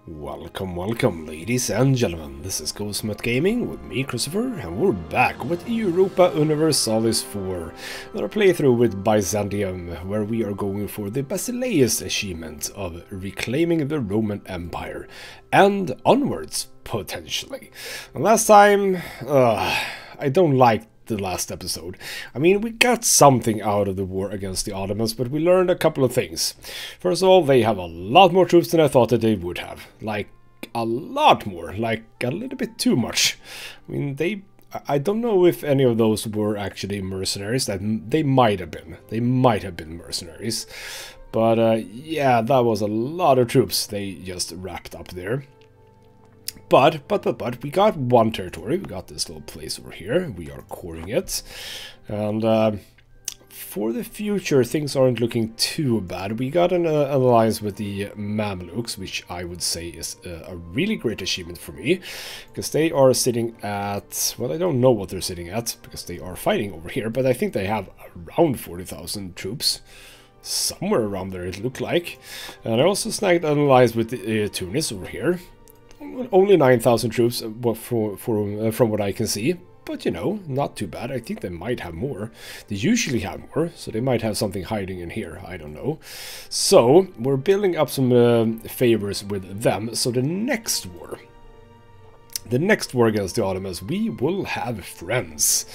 Welcome, welcome, ladies and gentlemen. This is Ghostmet Gaming with me, Christopher, and we're back with Europa Universalis IV. Another playthrough with Byzantium, where we are going for the Basileus achievement of reclaiming the Roman Empire, and onwards, potentially. And last time, I don't like the last episode. I mean, we got something out of the war against the Ottomans, but we learned a couple of things. First of all, they have a lot more troops than I thought that they would have. Like, a lot more. Like, a little bit too much. I mean, I don't know if any of those were actually mercenaries. That they might have been. They might have been mercenaries. But, yeah, that was a lot of troops they just wrapped up there. But, we got one territory. We got this little place over here. We are coring it. And for the future, things aren't looking too bad. We got an alliance with the Mamluks, which I would say is a really great achievement for me. Because they are sitting at... Well, I don't know what they're sitting at, because they are fighting over here. But I think they have around 40,000 troops. Somewhere around there, it looked like. And I also snagged an alliance with Tunis over here. Only 9,000 troops from what I can see, but you know, not too bad. I think they might have more. They usually have more, so they might have something hiding in here. I don't know. So we're building up some favors with them. So the next war against the Ottomans, we will have friends,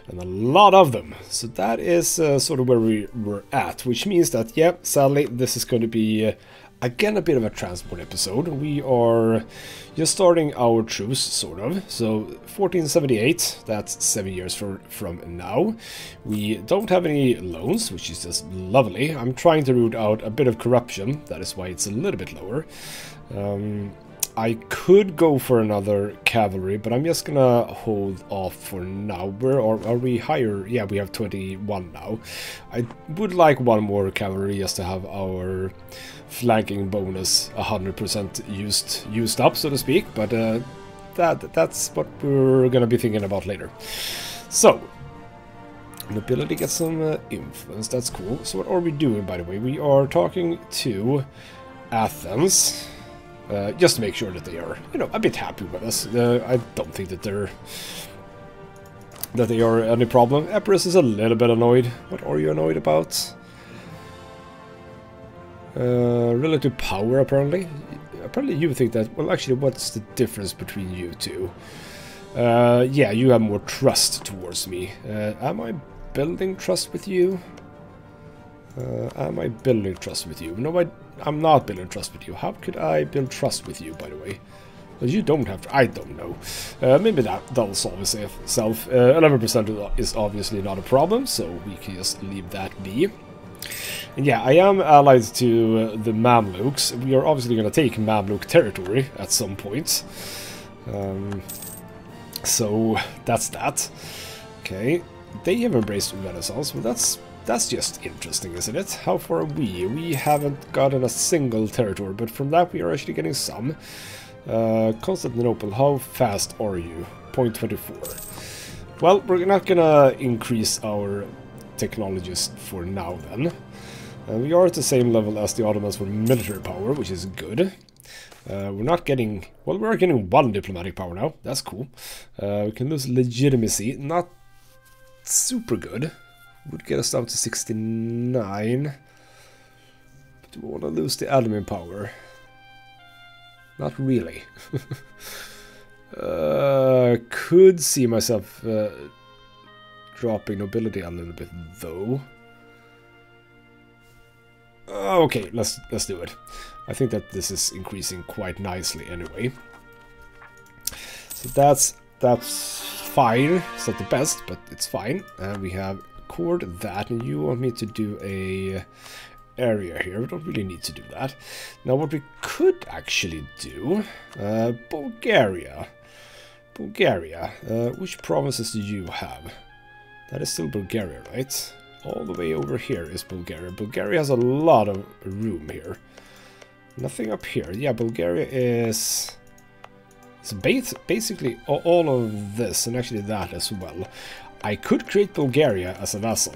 and a lot of them. So that is sort of where we're at, which means that, yeah, sadly, this is going to be again a bit of a transport episode. We are just starting our truce, sort of. So 1478, that's 7 years from now. We don't have any loans, which is just lovely. I'm trying to root out a bit of corruption, that is why it's a little bit lower. I could go for another cavalry, but I'm just gonna hold off for now. Where are we higher? Yeah, we have 21 now. I would like one more cavalry just to have our flanking bonus 100% used up, so to speak. But that's what we're gonna be thinking about later. So, nobility gets some influence. That's cool. So what are we doing, by the way? We are talking to Athens. Just to make sure that they are, you know, a bit happy with us. I don't think that they are any problem. Epirus is a little bit annoyed. What are you annoyed about? Relative power, apparently. Apparently you think that... Well, actually, what's the difference between you two? Yeah, you have more trust towards me. Am I building trust with you? Am I building trust with you? No, I'm not building trust with you. How could I build trust with you, by the way? Well, you don't have to. I don't know. Maybe that'll solve itself. 11% is obviously not a problem, so we can just leave that be. And yeah, I am allied to the Mamluks. We are obviously going to take Mamluk territory at some point. So that's that. Okay, they have embraced Renaissance, but that's just interesting, isn't it? How far are we? We haven't gotten a single territory, but from that we are actually getting some. Constantinople, how fast are you? 0.24. Well, we're not gonna increase our technologies for now then. We are at the same level as the Ottomans for military power, which is good. We're not getting... Well, we are getting 1 diplomatic power now. That's cool. We can lose legitimacy. Not super good. Would get us down to 69. But do we want to lose the admin power? Not really. Could see myself dropping nobility a little bit, though. Okay, let's do it. I think that this is increasing quite nicely anyway. So that's fine. It's not the best, but it's fine. And we have that, and you want me to do a area here. We don't really need to do that. Now what we could actually do, Bulgaria. Which provinces do you have? That is still Bulgaria, right? All the way over here is Bulgaria. Bulgaria has a lot of room here. Nothing up here. Yeah, Bulgaria is... It's basically all of this, and actually that as well. I could create Bulgaria as a vassal.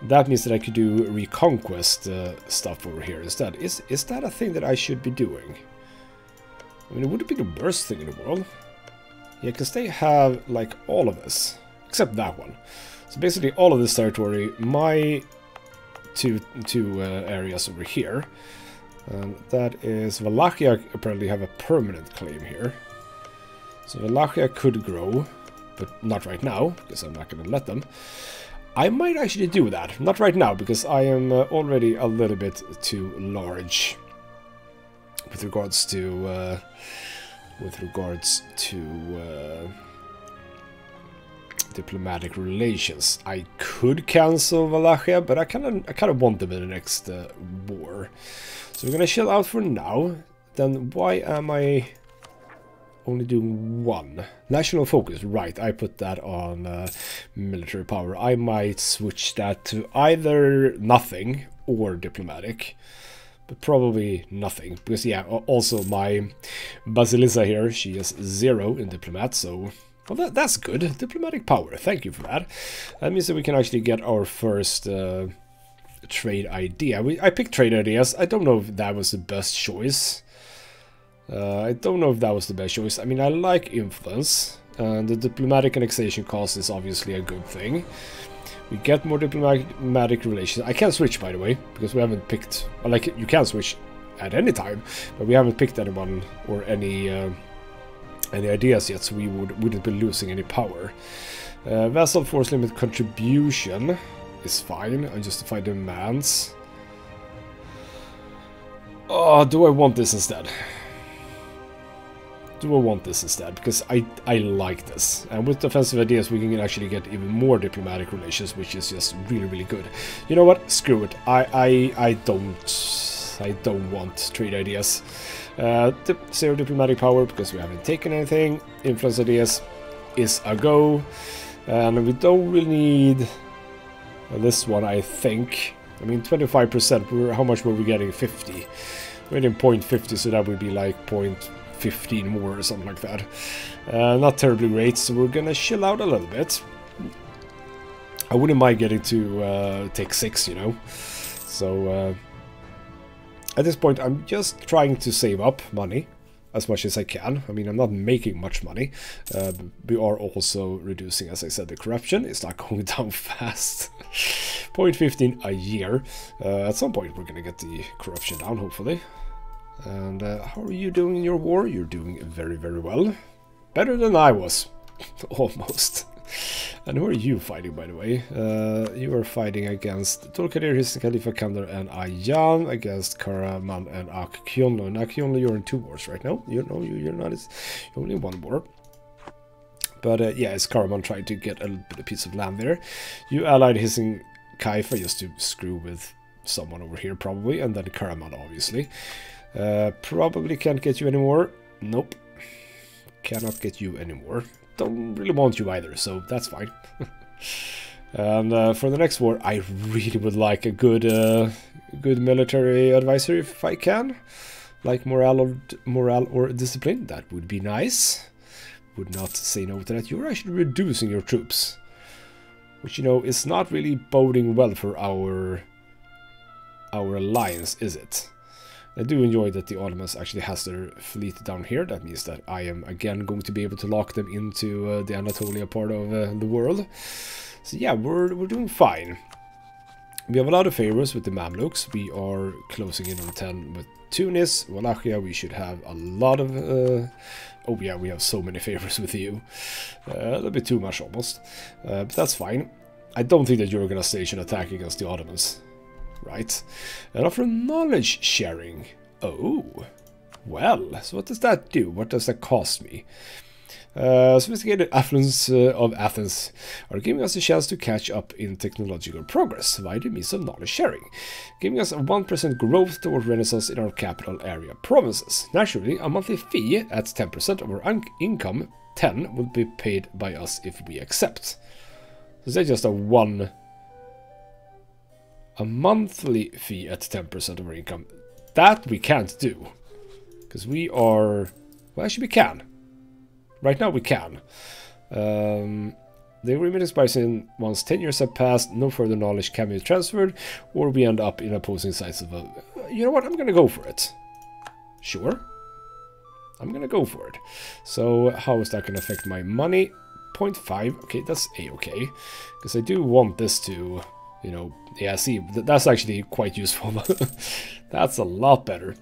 that means that I could do reconquest stuff over here instead. Is that a thing that I should be doing? I mean, it wouldn't be the worst thing in the world. Yeah, because they have, like, all of this. Except that one. So basically all of this territory, my two areas over here. That is, Wallachia apparently have a permanent claim here. So Wallachia could grow, but not right now, because I'm not going to let them. I might actually do that. Not right now, because I am already a little bit too large with regards to diplomatic relations. I could cancel Wallachia, but I kind of want them in the next war. So we're gonna chill out for now. Then why am I only doing one? National focus, right, I put that on military power. I might switch that to either nothing or diplomatic, but probably nothing, because yeah, also my Basilissa here, she is 0 in diplomat, so well, that's good. Diplomatic power, thank you for that. That means that we can actually get our first trade idea. I picked trade ideas. I don't know if that was the best choice. I don't know if that was the best choice. I mean, I like influence, and the diplomatic annexation cost is obviously a good thing. We get more diplomatic relations. I can't switch, by the way, because we haven't picked... Well, like, you can switch at any time, but we haven't picked anyone or any ideas yet, so we wouldn't be losing any power. Vassal force limit contribution is fine. Unjustified demands. Oh, do I want this instead? Do I want this instead? Because I like this. And with offensive ideas, we can actually get even more diplomatic relations, which is just really, really good. You know what? Screw it. I don't want trade ideas. 0 diplomatic power, because we haven't taken anything. Influence ideas is a go. And we don't really need this one, I think. I mean, 25%. How much were we getting? 50. We're getting 0.50, so that would be like 0.15 more or something like that. Not terribly great, so we're gonna chill out a little bit. I wouldn't mind getting to take 6, you know. So at this point, I'm just trying to save up money as much as I can. I mean, I'm not making much money. We are also reducing, as I said, the corruption. It's not going down fast. 0.15 a year. At some point, we're going to get the corruption down, hopefully. And how are you doing in your war? You're doing very, very well. Better than I was. Almost. And who are you fighting, by the way? You are fighting against Tolkadir, his Khalifa Kandar, and Ayan, against Karaman and Akyonlo. And Akyonlo, you're in 2 wars right now. You're not. You're only in 1 war. But yeah, it's Karaman trying to get a piece of land there. You allied his in Kaifa just to screw with someone over here, probably, and then Karaman, obviously. Probably can't get you anymore. Nope. Cannot get you anymore. Don't really want you either, so that's fine. And for the next war, I really would like a good military advisor if I can, like morale or discipline. That would be nice. Would not say no to that. You're actually reducing your troops, which, you know, is not really boding well for our alliance, is it? I do enjoy that the Ottomans actually has their fleet down here. That means that I am again going to be able to lock them into the Anatolia part of the world. So yeah, we're doing fine. We have a lot of favors with the Mamluks. We are closing in on 10 with Tunis. Wallachia, we should have a lot of... oh yeah, we have so many favors with you. A little bit too much almost. But that's fine. I don't think that you're going to stage an attack against the Ottomans. Right, and offer knowledge sharing. Oh, well, so what does that do? What does that cost me? Sophisticated affluents of Athens are giving us a chance to catch up in technological progress via the means of knowledge sharing, giving us a 1% growth toward Renaissance in our capital area provinces. Naturally, a monthly fee at 10% of our income, 10, will be paid by us if we accept. So that's just a monthly fee at 10% of our income. That we can't do. Because we are... Well, actually we can. Right now we can. Then The agreement expires once 10 years have passed, no further knowledge can be transferred, or we end up in opposing sides of a... You know what, I'm gonna go for it. Sure. I'm gonna go for it. So, how is that gonna affect my money? 0.5, okay, that's a-okay. Because I do want this to, you know... Yeah, see, that's actually quite useful. That's a lot better.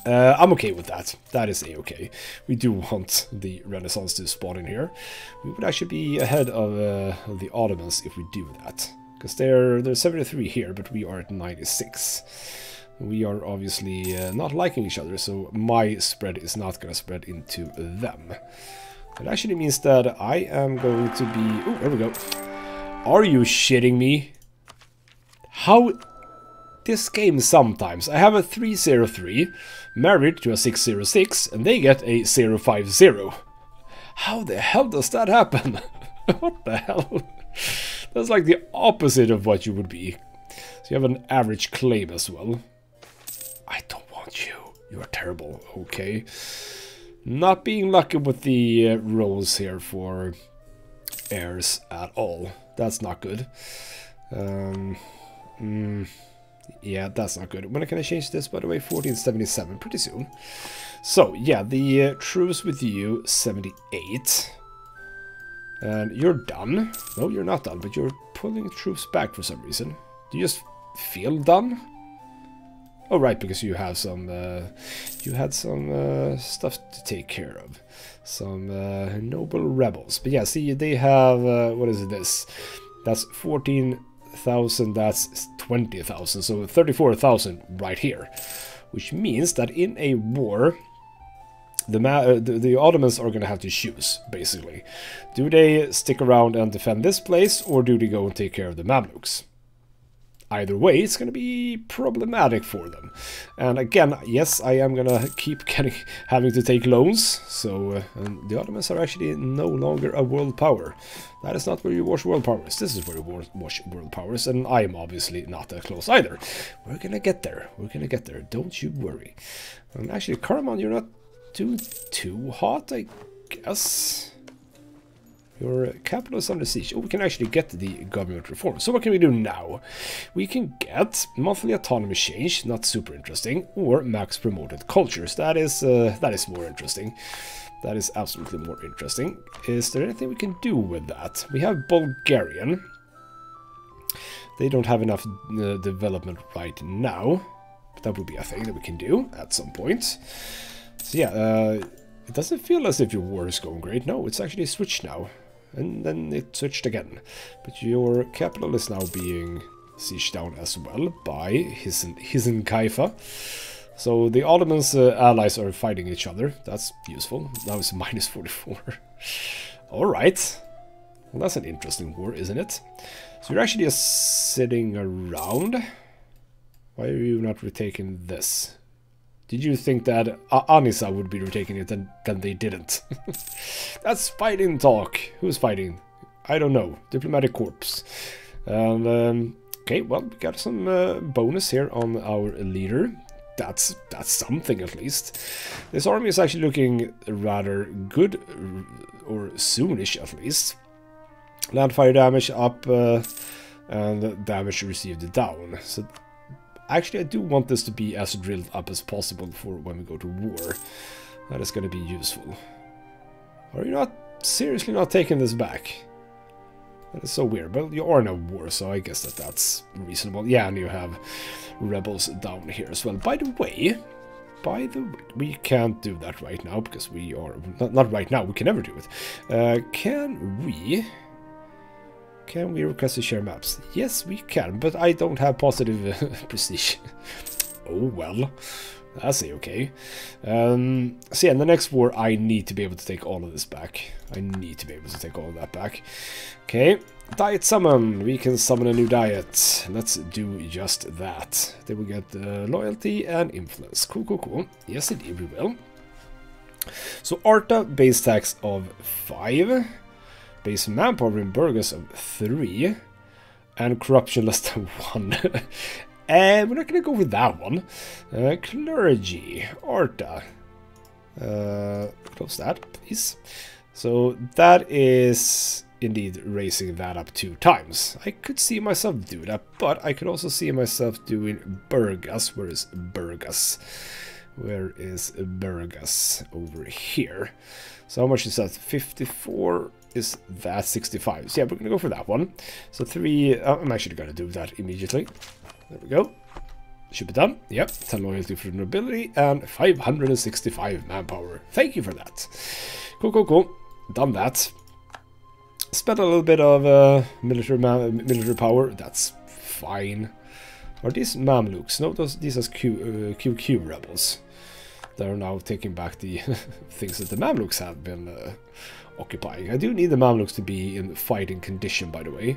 I'm okay with that. That is a-okay. We do want the Renaissance to spawn in here. We would actually be ahead of the Ottomans if we do that. Because they're 73 here, but we are at 96. We are obviously not liking each other, so my spread is not going to spread into them. It actually means that I am going to be... Oh, there we go. Are you shitting me? How... This game sometimes. I have a 303 married to a 606 and they get a 050. How the hell does that happen? What the hell? That's like the opposite of what you would be. So you have an average claim as well. I don't want you. You are terrible. Okay. Not being lucky with the rolls here for heirs at all. That's not good. Yeah, that's not good. When can I change this, by the way? 1477, pretty soon. So, yeah, the truce with you, 78. And you're done. No, you're not done, but you're pulling troops back for some reason. Do you just feel done? Oh, right, because you have some... you had some stuff to take care of. Some noble rebels. But yeah, see, they have... what is this? That's 14,000, that's 20,000, so 34,000 right here, which means that in a war the Ottomans are going to have to choose, basically. Do they stick around and defend this place, or do they go and take care of the Mamluks? Either way, it's going to be problematic for them. And again, yes, I am going to keep having to take loans. So the Ottomans are actually no longer a world power. That is not where you watch world powers. This is where you watch world powers. And I am obviously not that close either. We're going to get there. We're going to get there. Don't you worry. And actually, Karaman, you're not too hot, I guess. Your capital is under siege. Oh, we can actually get the government reform. So what can we do now? We can get monthly autonomy change, not super interesting, or max promoted cultures. That is more interesting. That is absolutely more interesting. Is there anything we can do with that? We have Bulgarian. They don't have enough development right now, but that would be a thing that we can do at some point. So yeah, it doesn't feel as if your war is going great. No, it's actually switched now. And then it switched again. But your capital is now being sieged down as well by Hisenkaifa. So the Ottomans' allies are fighting each other. That's useful. Now it's minus 44. Alright. Well, that's an interesting war, isn't it? So you're actually just sitting around. Why are you not retaking this? Did you think that Anissa would be retaking it, and then they didn't? That's fighting talk. Who's fighting? I don't know. Diplomatic Corps. And, okay, well, we got some bonus here on our leader. That's something, at least. This army is actually looking rather good, or soonish, at least. Landfire damage up, and damage received down. So... Actually, I do want this to be as drilled up as possible for when we go to war. That is going to be useful. Are you not seriously not taking this back? That is so weird. But you are in a war, so I guess that's reasonable. Yeah, and you have rebels down here as well. By the way, we can't do that right now because we are not right now. We can never do it. Can we request to share maps? Yes, we can, but I don't have positive prestige. Oh, well. That's okay. So yeah, in the next war, I need to be able to take all of this back. I need to be able to take all of that back. Okay, diet summon. We can summon a new diet. Let's do just that. They will get loyalty and influence. Cool, cool, cool. Yes, indeed, we will. So Arta, base tax of 5. Base manpower in Burgos of 3, and corruption less than 1. And we're not going to go with that one. Clergy, Arta. Close that, please. So that is indeed raising that up 2 times. I could see myself do that, but I could also see myself doing Burgas. Where is Burgas? Where is Burgas? Over here. So how much is that? 54 is that 65. So yeah, we're gonna go for that one. So 3, I'm actually gonna do that immediately. There we go. Should be done. Yep, 10 loyalty for nobility and 565 manpower. Thank you for that. Cool, cool, cool. Done that. Spent a little bit of military power. That's fine. Are these Mamluks? No, these are QQ rebels. They're now taking back the things that the Mamluks have been occupying. I do need the Mamluks to be in fighting condition, by the way.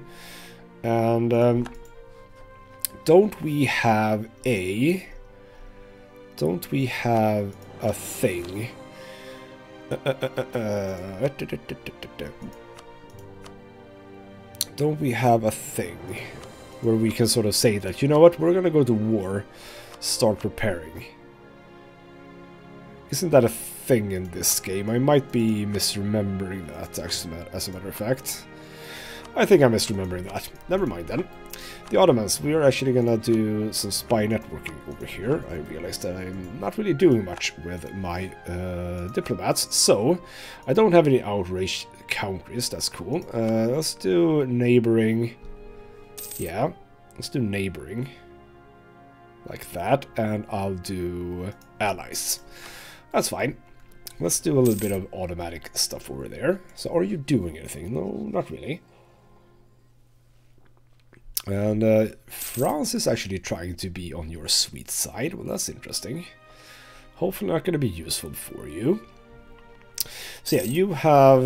And don't we have a thing? Don't we have a thing where we can sort of say that, you know what, we're gonna go to war, start preparing? Isn't that a thing in this game? I might be misremembering that, actually, as a matter of fact. I think I'm misremembering that. Never mind then. The Ottomans, we are actually gonna do some spy networking over here. I realized that I'm not really doing much with my diplomats, so I don't have any outrage countries. That's cool. Let's do neighboring. Yeah, let's do neighboring. Like that, and I'll do allies. That's fine. Let's do a little bit of automatic stuff over there. So are you doing anything? No, not really. And France is actually trying to be on your sweet side. Well, that's interesting. Hopefully not going to be useful for you. So yeah, you have...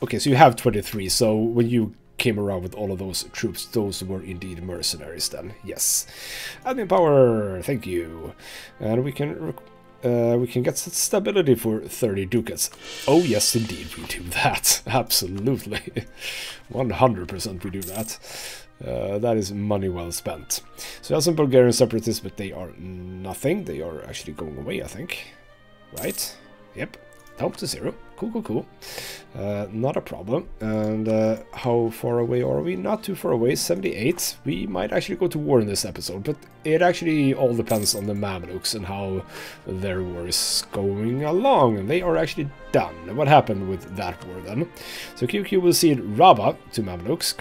okay, so you have 23. So when you came around with all of those troops, those were indeed mercenaries then. Yes. Admin power, thank you. And we can get stability for 30 ducats. Oh yes, indeed we do that. Absolutely. 100% we do that. That is money well spent. So we have some Bulgarian separatists, but they are nothing. They are actually going away, I think. Right? Yep. Down to 0. Cool, cool, cool. Not a problem. And how far away are we? Not too far away. 78. We might actually go to war in this episode, but it actually all depends on the Mamluks and how their war is going along. And they are actually done. What happened with that war then? So QQ will cede Rabba to Mamluks.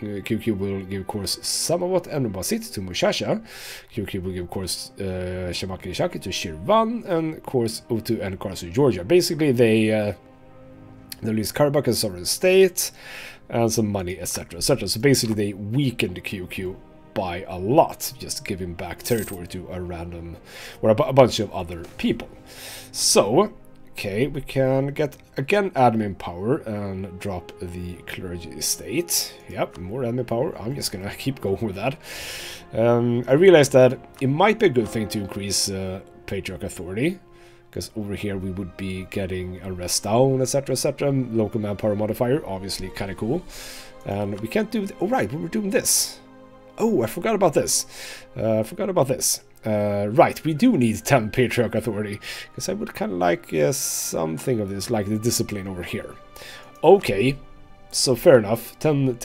QQ will give course Samawat and Basit to Mushasha. QQ will give course Shamaki Shaki to Shirvan, and course Utu and Kars to Georgia. Basically, they lose Karabakh as sovereign state and some money, etc., etc. So basically, they weakened the QQ by a lot, just giving back territory to a random or a bunch of other people. So. Okay, we can get, again, admin power and drop the clergy estate. Yep, more admin power. I'm just gonna keep going with that. I realized that it might be a good thing to increase patriarch authority, because over here we would be getting arrest down, etc., etc. Local manpower modifier, obviously kind of cool. And we can't do... Oh, right, we were doing this. Oh, I forgot about this. Right, we do need 10 patriarch authority, because I would kind of like something of this, like the discipline over here. Okay, so fair enough. 10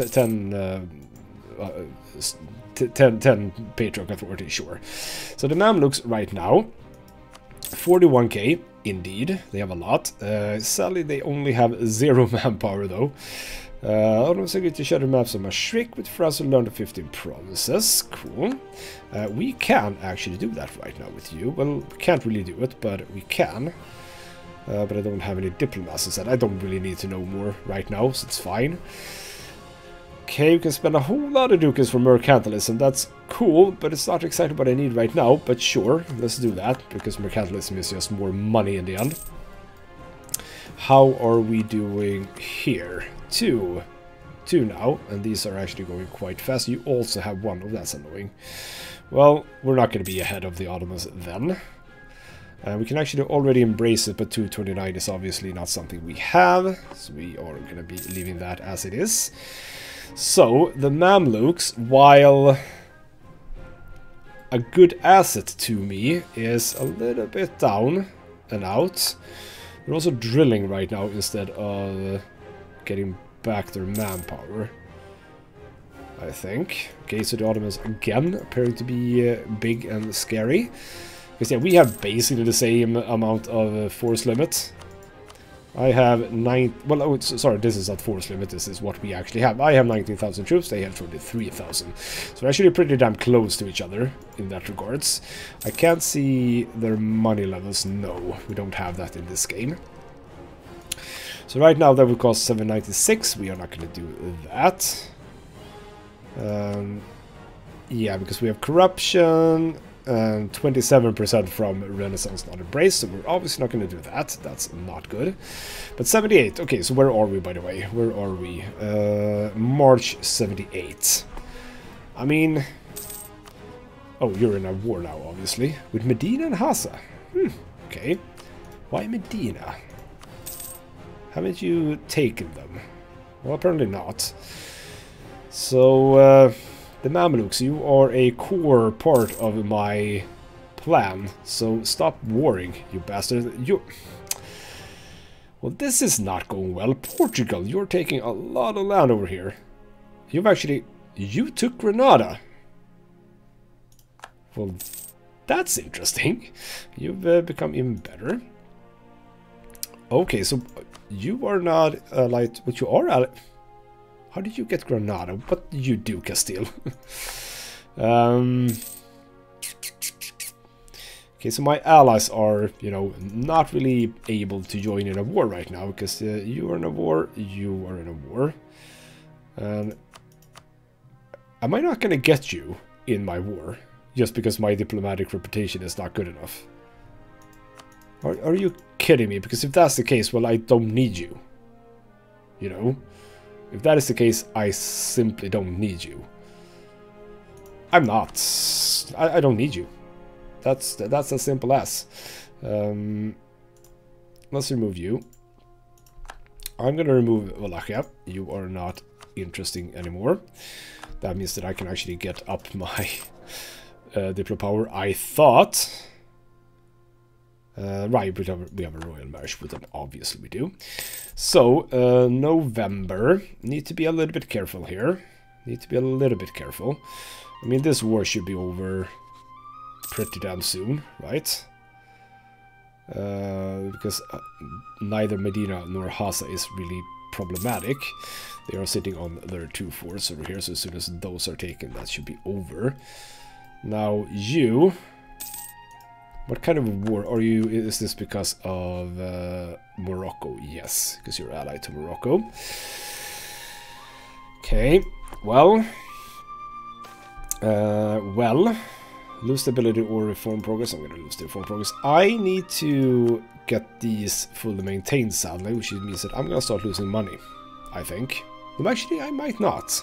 patriarch authority, sure. So the Mamluks right now, 41k, indeed, they have a lot. Sadly, they only have 0 manpower though. I'm going to share the maps of Maastricht with France and learn the 15 provinces. Cool. We can actually do that right now with you. Well, we can't really do it, but we can. But I don't have any diplomats instead. I don't really need to know more right now, so it's fine. Okay, we can spend a whole lot of ducats for mercantilism. That's cool, but it's not exactly what I need right now. But sure, let's do that, because mercantilism is just more money in the end. How are we doing here? 2 now, and these are actually going quite fast. You also have 1. Oh, that's annoying. Well, we're not going to be ahead of the Ottomans then. We can actually already embrace it, but 229 is obviously not something we have, so we are going to be leaving that as it is. So, the Mamluks, while a good asset to me, is a little bit down and out. They're also drilling right now instead of getting back their manpower, I think. Okay, so the Ottomans again appearing to be big and scary. Because yeah, we have basically the same amount of force limit. I have 9... Well, oh, sorry, this is not force limit, this is what we actually have. I have 19,000 troops, they have 23,000. So we're actually pretty damn close to each other in that regards. I can't see their money levels, no, we don't have that in this game. So right now that would cost 796, we are not going to do that. Yeah, because we have corruption... and 27% from Renaissance not embraced, so we're obviously not going to do that. That's not good. But 78, okay, so where are we, by the way? Where are we? March 78. I mean... Oh, you're in a war now, obviously. With Medina and Hassa. Okay. Why Medina? Haven't you taken them? Well, apparently not. So, the Mamelukes, you are a core part of my plan, so stop warring, you bastard. You... Well, this is not going well. Portugal, you're taking a lot of land over here. You've actually... You took Granada. Well, that's interesting. You've become even better. Okay, so you are not allied, but you are allied... How did you get Granada? What did you do, Castile? Okay, so my allies are, you know, not really able to join in a war right now, because you are in a war, you are in a war. And am I not going to get you in my war, just because my diplomatic reputation is not good enough? Are you kidding me? Because if that's the case, well, I don't need you. You know? If that is the case, I simply don't need you. I'm not. I don't need you. That's as simple as. Let's remove you. I'm gonna remove Wallachia. You are not interesting anymore. That means that I can actually get up my Diplo power. I thought. Right, we have a royal marriage with them, obviously we do. So, November, need to be a little bit careful here. Need to be a little bit careful. I mean, this war should be over pretty damn soon, right? Because neither Medina nor Hassa is really problematic. They are sitting on their 2 forts over here, so as soon as those are taken, that should be over. Now, you... What kind of war are you? Is this because of Morocco? Yes, because you're allied to Morocco. Okay, well, lose stability or reform progress. I'm going to lose the reform progress. I need to get these fully maintained, sadly, which means that I'm going to start losing money, I think. Well, actually, I might not.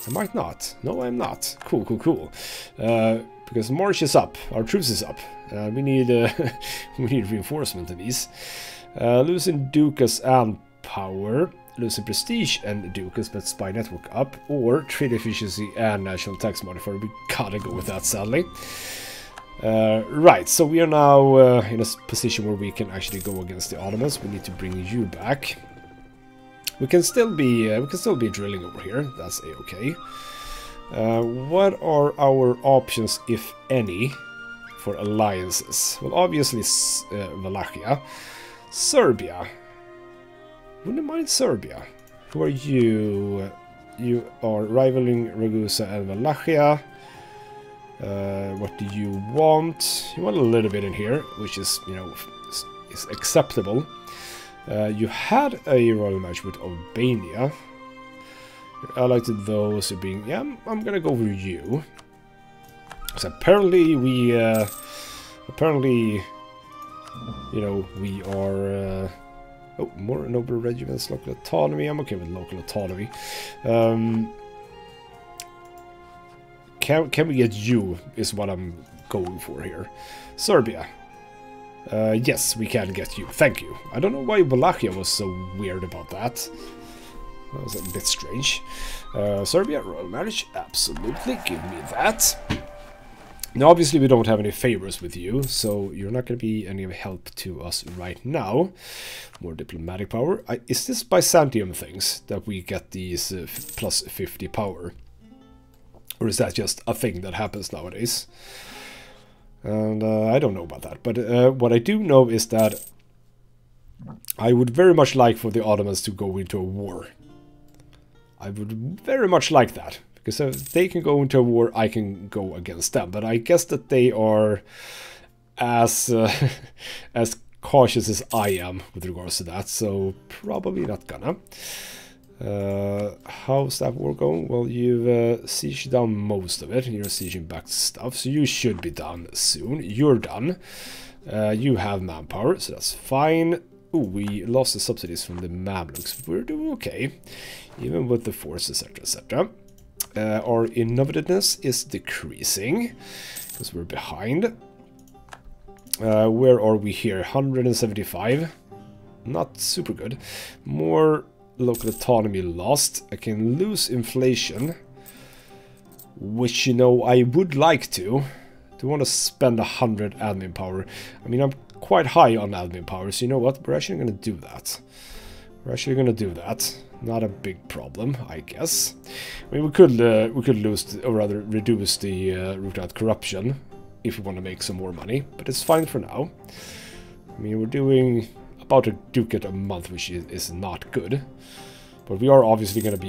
I might not. No, I'm not. Cool, cool, cool. Because March is up. Our troops is up. We need we need reinforcement of these. Losing Ducas and power. Losing prestige and Ducas, but spy network up. Or trade efficiency and national tax modifier. We gotta go with that, sadly. Right, so we are now in a position where we can actually go against the Ottomans. We need to bring you back. We can still be drilling over here. That's a-okay. What are our options, if any, for alliances? Well, obviously Wallachia. Serbia. Wouldn't mind Serbia. Who are you? You are rivaling Ragusa and Wallachia. What do you want? You want a little bit in here, which is, you know, is acceptable. You had a royal match with Albania. I like those being... Yeah, I'm gonna go with you. So apparently we... apparently... You know, we are... oh, more noble regiments, local autonomy. I'm okay with local autonomy. Can we get you, is what I'm going for here. Serbia. Yes, we can get you. Thank you. I don't know why Wallachia was so weird about that. That was a bit strange. Serbia, royal marriage. Absolutely. Give me that. Now, obviously, we don't have any favors with you, so you're not going to be any help to us right now. More diplomatic power. Is this Byzantium things that we get these plus 50 power? Or is that just a thing that happens nowadays? And I don't know about that. But what I do know is that I would very much like for the Ottomans to go into a war. I would very much like that. Because if they can go into a war, I can go against them. But I guess that they are as as cautious as I am with regards to that. So probably not gonna. How's that war going? Well, you've sieged down most of it. You're sieging back stuff. So you should be done soon. You're done. You have manpower, so that's fine. Ooh, we lost the subsidies from the Mamluks. We're doing okay. Even with the forces, etc, etc. Our innovativeness is decreasing because we're behind. Where are we here? 175. Not super good. More local autonomy lost. I can lose inflation, which, you know, I would like to. Do want to spend 100 admin power. I mean, I'm quite high on admin power, so you know what? We're actually going to do that. We're actually going to do that. Not a big problem, I guess. I mean, we could lose, or rather reduce the root out corruption if we want to make some more money, but it's fine for now. I mean, we're doing about a ducat a month, which is not good, but we are obviously going to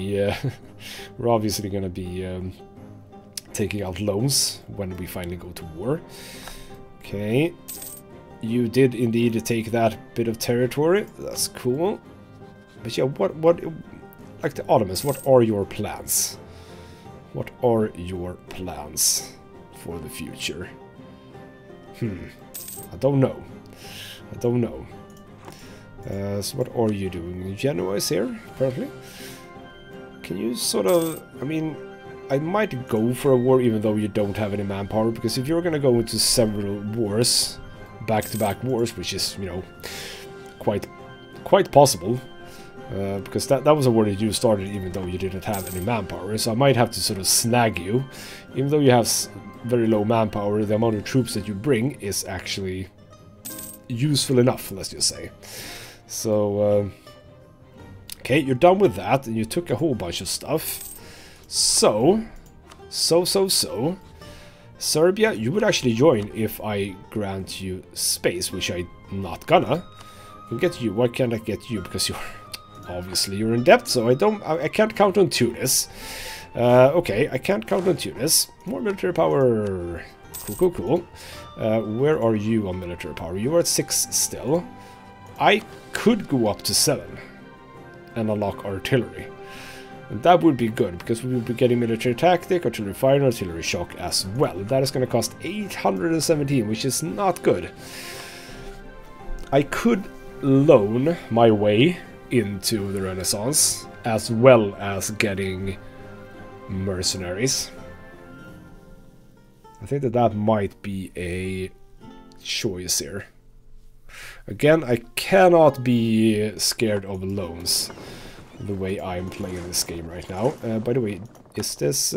be taking out loans when we finally go to war. Okay, you did indeed take that bit of territory. That's cool. But yeah, what, like the Ottomans, what are your plans? What are your plans for the future? I don't know. I don't know. So what are you doing? Genoa is here, apparently. Can you sort of, I mean, I might go for a war even though you don't have any manpower, because if you're going to go into several wars, back-to-back wars, which is, you know, quite possible, because that was a war that you started even though you didn't have any manpower, so I might have to sort of snag you. Even though you have very low manpower, the amount of troops that you bring is actually useful enough, let's just say. So, okay, you're done with that, and you took a whole bunch of stuff. So, Serbia, you would actually join if I grant you space, which I'm not gonna. I can get you. Why can't I get you? Because you're in debt, so I can't count on Tunis. Okay, I can't count on Tunis. More military power. Cool. Where are you on military power? You are at 6 still. I could go up to 7 and unlock artillery. And that would be good, because we would be getting military tactic, artillery fire, and artillery shock as well. That is going to cost 817, which is not good. I could loan my way into the Renaissance, as well as getting mercenaries. I think that might be a choice here. Again, I cannot be scared of loans the way I'm playing this game right now. By the way, is this...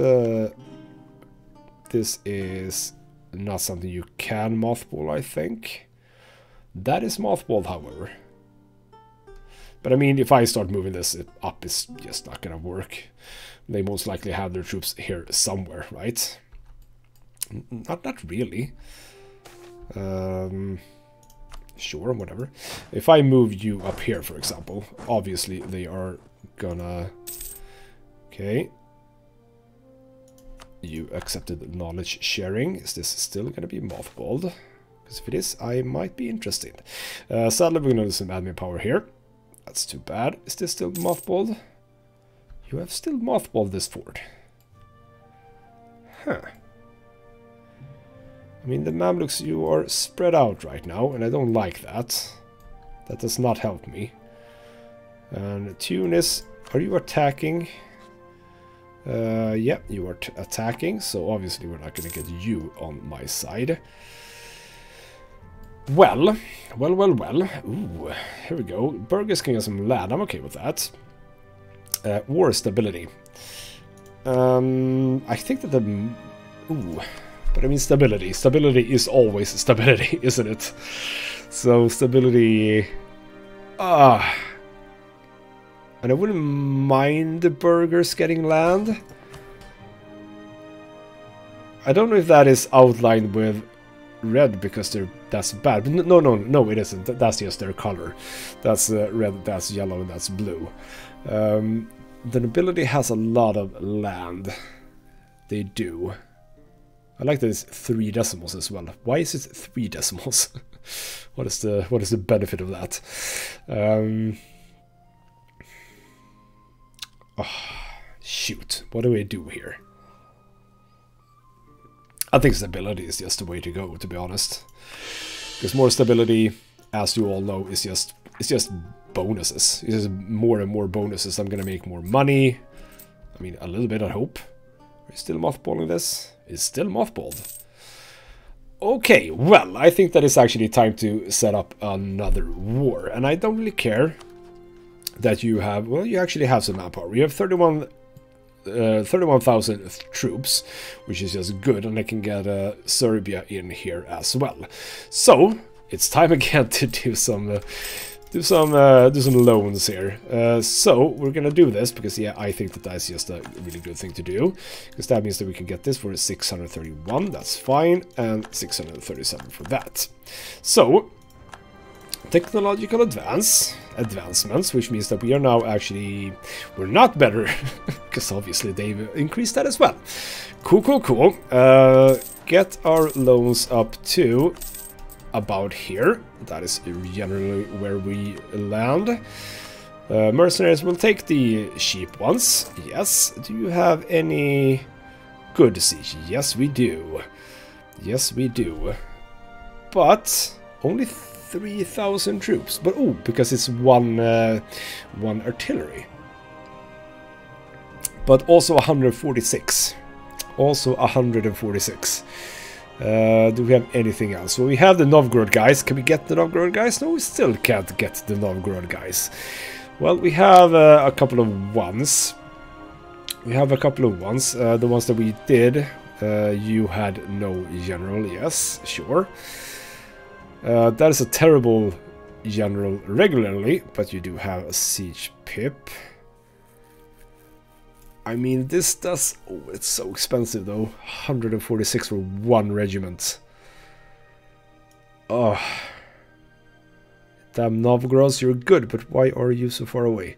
this is not something you can mothball, I think. That is mothballed, however. But I mean, if I start moving this up, it's just not gonna work. They most likely have their troops here somewhere, right? Not really. Sure, whatever. If I move you up here, for example, obviously they are gonna... Okay. You accepted knowledge sharing. Is this still gonna be mothballed? Because if it is, I might be interested. Sadly, we're gonna lose some admin power here. That's too bad. Is this still mothballed? You have still mothballed this fort. Huh. I mean, the Mamluks, you are spread out right now, and I don't like that. That does not help me. And Tunis, are you attacking? Yeah, you are attacking, so obviously we're not going to get you on my side. Well. Ooh, here we go. Burgess can get some land. I'm okay with that. War stability. I think that the... Ooh. But I mean stability. Stability is always stability, isn't it? So stability... And I wouldn't mind the burghers getting land. I don't know if that is outlined with red because that's bad. But no, it isn't. That's just their color. That's red, that's yellow, and that's blue. The nobility has a lot of land. They do. I like that it's 3 decimals as well. Why is it 3 decimals? What is the benefit of that? Shoot. What do we do here? I think stability is just the way to go, to be honest. Because more stability, as you all know, is just bonuses. It's just more and more bonuses. I'm gonna make more money. I mean, a little bit, I hope. Are you still mothballing this? It's still mothballed. Okay, well, I think that it's actually time to set up another war. And I don't really care that you have... Well, you actually have some manpower. You have 31,000 troops, which is just good, and I can get Serbia in here as well. So it's time again to do some loans here. So we're gonna do this because yeah, I think that that's just a really good thing to do, because that means that we can get this for 631. That's fine, and 637 for that. So technological advancements, which means that we are now actually, we're not better, because obviously they've increased that as well. Cool. Get our loans up to about here. That is generally where we land. Mercenaries will take the cheap ones. Yes. Do you have any good siege? Yes, we do. But only 3,000 troops. But oh, because it's one artillery. But also 146. Do we have anything else? Well, we have the Novgorod guys. Can we get the Novgorod guys? No, we still can't get the Novgorod guys. Well, we have a couple of ones. The ones that we did, you had no general. Yes, sure. That is a terrible general regularly, but you do have a siege pip. I mean, this does... Oh, it's so expensive, though. 146 for one regiment. Oh. Damn Novgorods, you're good, but why are you so far away?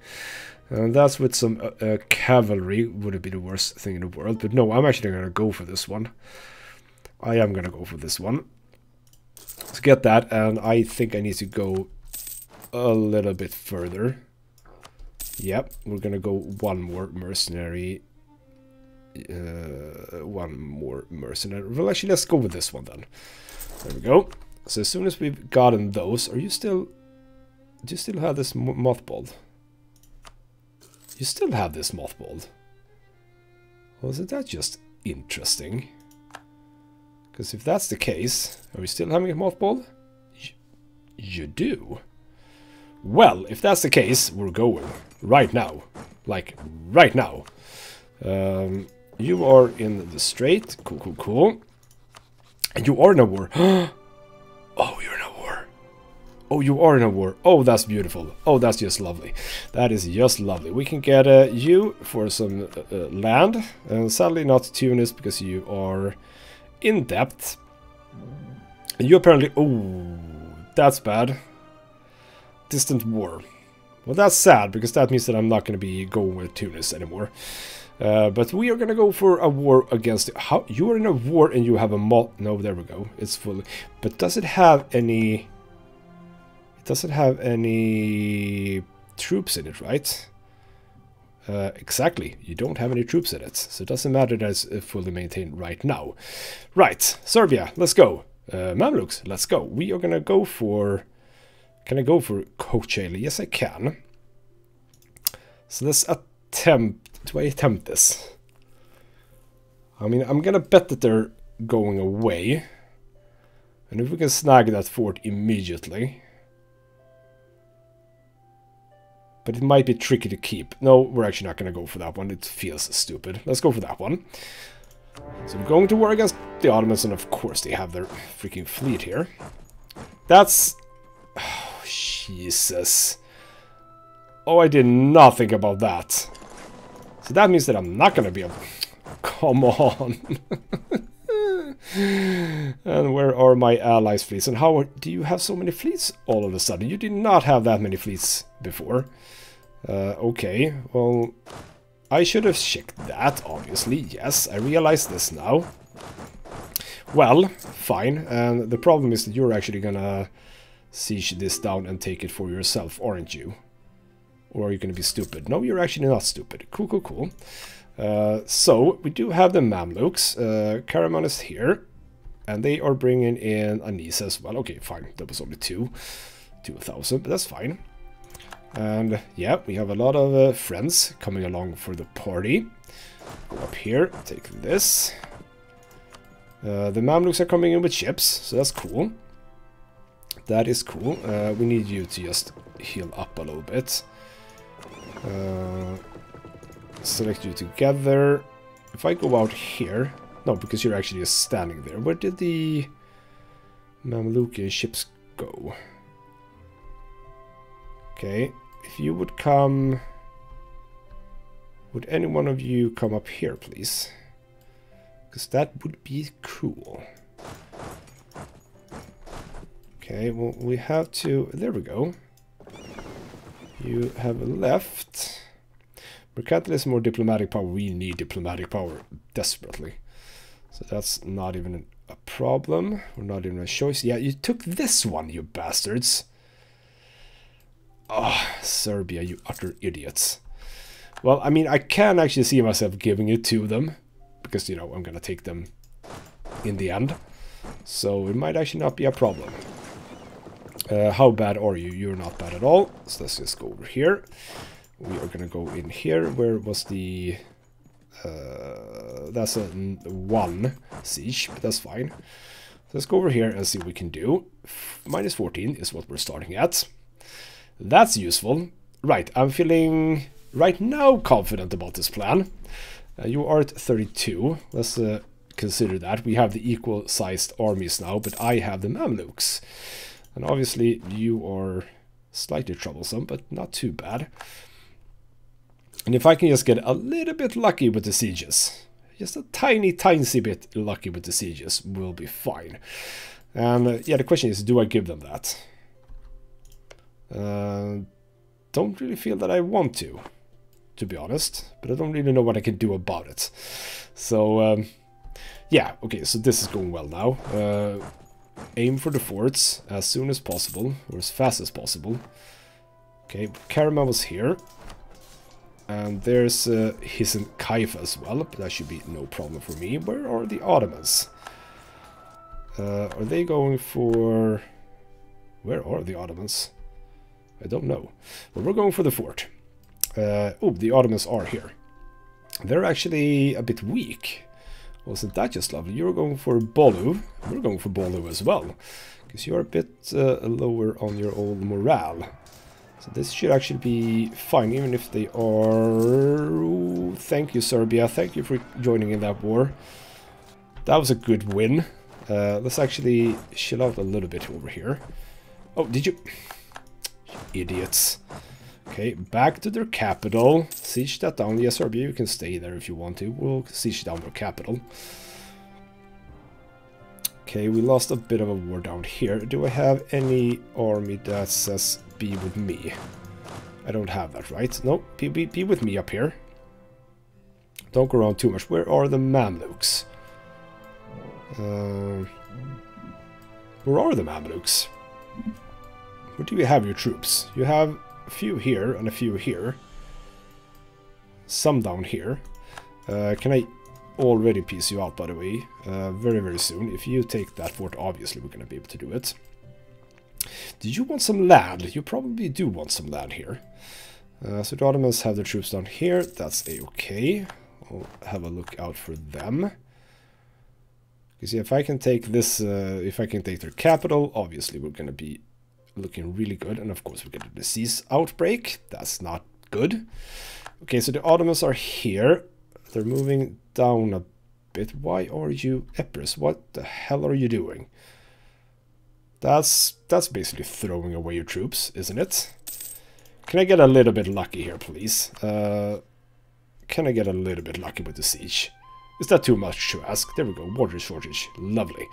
And that's with some cavalry. Would it be the worst thing in the world? But no, I'm actually going to go for this one. I am going to go for this one. Let's get that, and I think I need to go a little bit further. Yep, we're gonna go one more mercenary. Well, actually, let's go with this one then. There we go. So as soon as we've gotten those, do you still have this mothballed? You still have this mothballed. Well, isn't that just interesting? Because if that's the case, are we still having a mothballed? You do. Well, if that's the case, we're going right now. Like, right now. You are in the strait. Cool. And you are in a war. Oh, you're in a war. Oh, you are in a war. Oh, that's beautiful. Oh, that's just lovely. That is just lovely. We can get you for some land. And sadly not Tunis, because you are in debt. And you apparently... Oh, that's bad. Distant war. Well, that's sad, because that means that I'm not going to be going with Tunis anymore. But we are going to go for a war against... How? You are in a war and you have a No, there we go. It's full. But does it have any... It doesn't have any troops in it, right? Exactly. You don't have any troops in it. So it doesn't matter that it's fully maintained right now. Right. Serbia, let's go. Mamluks, let's go. We are going to go for... Can I go for Kocheli? Yes, I can. So let's attempt... Do I attempt this? I mean, I'm gonna bet that they're going away. And if we can snag that fort immediately... But it might be tricky to keep. No, we're actually not gonna go for that one. It feels stupid. Let's go for that one. So we're going to war against the Ottomans, and of course they have their freaking fleet here. That's... Oh, Jesus. Oh, I did not think about that. So that means that I'm not gonna be able... Come on. And where are my allies' fleets? And how do you have so many fleets all of a sudden? You did not have that many fleets before. Okay, well, I should have checked that, obviously. Yes, I realize this now. Well, fine. And the problem is that you're actually gonna siege this down and take it for yourself, aren't you? Or are you gonna be stupid? No, you're actually not stupid. Cool, cool, cool. So, we do have the Mamluks. Karaman is here. And they are bringing in Anis as well. Okay, fine. That was only 2,000, but that's fine. And yeah, we have a lot of friends coming along for the party. Go up here, take this. The Mamluks are coming in with ships, so that's cool. That is cool. We need you to just heal up a little bit. Select you together. If I go out here... No, because you're actually just standing there. Where did the Mamlukian ships go? Okay, if you would come... Would any one of you come up here, please? Because that would be cool. Okay, well, we have to... There we go. You have left. Mercantilism or diplomatic power? We need diplomatic power desperately. So that's not even a problem. Or not even a choice. Yeah, you took this one, you bastards. Oh, Serbia, you utter idiots. Well, I mean, I can actually see myself giving it to them. Because, you know, I'm going to take them in the end. So it might actually not be a problem. How bad are you? You're not bad at all. So let's just go over here. We are going to go in here. Where was the... that's a 1 siege, but that's fine. Let's go over here and see what we can do. Minus 14 is what we're starting at. That's useful. Right, I'm feeling right now confident about this plan. You are at 32. Let's consider that. We have the equal-sized armies now, but I have the Mamluks. And obviously you are slightly troublesome, but not too bad. And if I can just get a little bit lucky with the sieges, just a tiny bit lucky with the sieges, we'll be fine. And yeah, the question is, do I give them that? Don't really feel that I want to be honest, but I don't really know what I can do about it. So, yeah, okay, so this is going well now. Aim for the forts as soon as possible, or as fast as possible. Okay, Karaman was here. And there's Hissen Kaifa as well, but that should be no problem for me. Where are the Ottomans? Are they going for... Where are the Ottomans? I don't know. But we're going for the fort. Oh, the Ottomans are here. They're actually a bit weak. Wasn't that just lovely? You're going for Bolu. We're going for Bolu as well. Because you're a bit lower on your old morale. So this should actually be fine, even if they are... Ooh, thank you, Serbia. Thank you for joining in that war. That was a good win. Let's actually chill out a little bit over here. Oh, did you... Idiots. Okay, back to their capital. Siege that down. Yes, Serbia, you can stay there if you want to. We'll siege down their capital. Okay, we lost a bit of a war down here. Do I have any army that says be with me? I don't have that, right? No, be with me up here. Don't go around too much. Where are the Mamluks? Where are the Mamluks? Where do you have your troops? You have a few here and a few here. Some down here. Can I already piece you out, by the way? Very, very soon. If you take that fort, obviously we're going to be able to do it. Did you want some land? You probably do want some land here. So the Ottomans have their troops down here. That's a-okay. I'll have a look out for them. You see, if I can take this, if I can take their capital, obviously we're going to be looking really good. And of course we get a disease outbreak. That's not good. Okay, so the Ottomans are here. They're moving down a bit. Why are you... Epirus, what the hell are you doing? That's basically throwing away your troops, isn't it? Can I get a little bit lucky here, please? Can I get a little bit lucky with the siege? Is that too much to ask? There we go, water shortage. Lovely.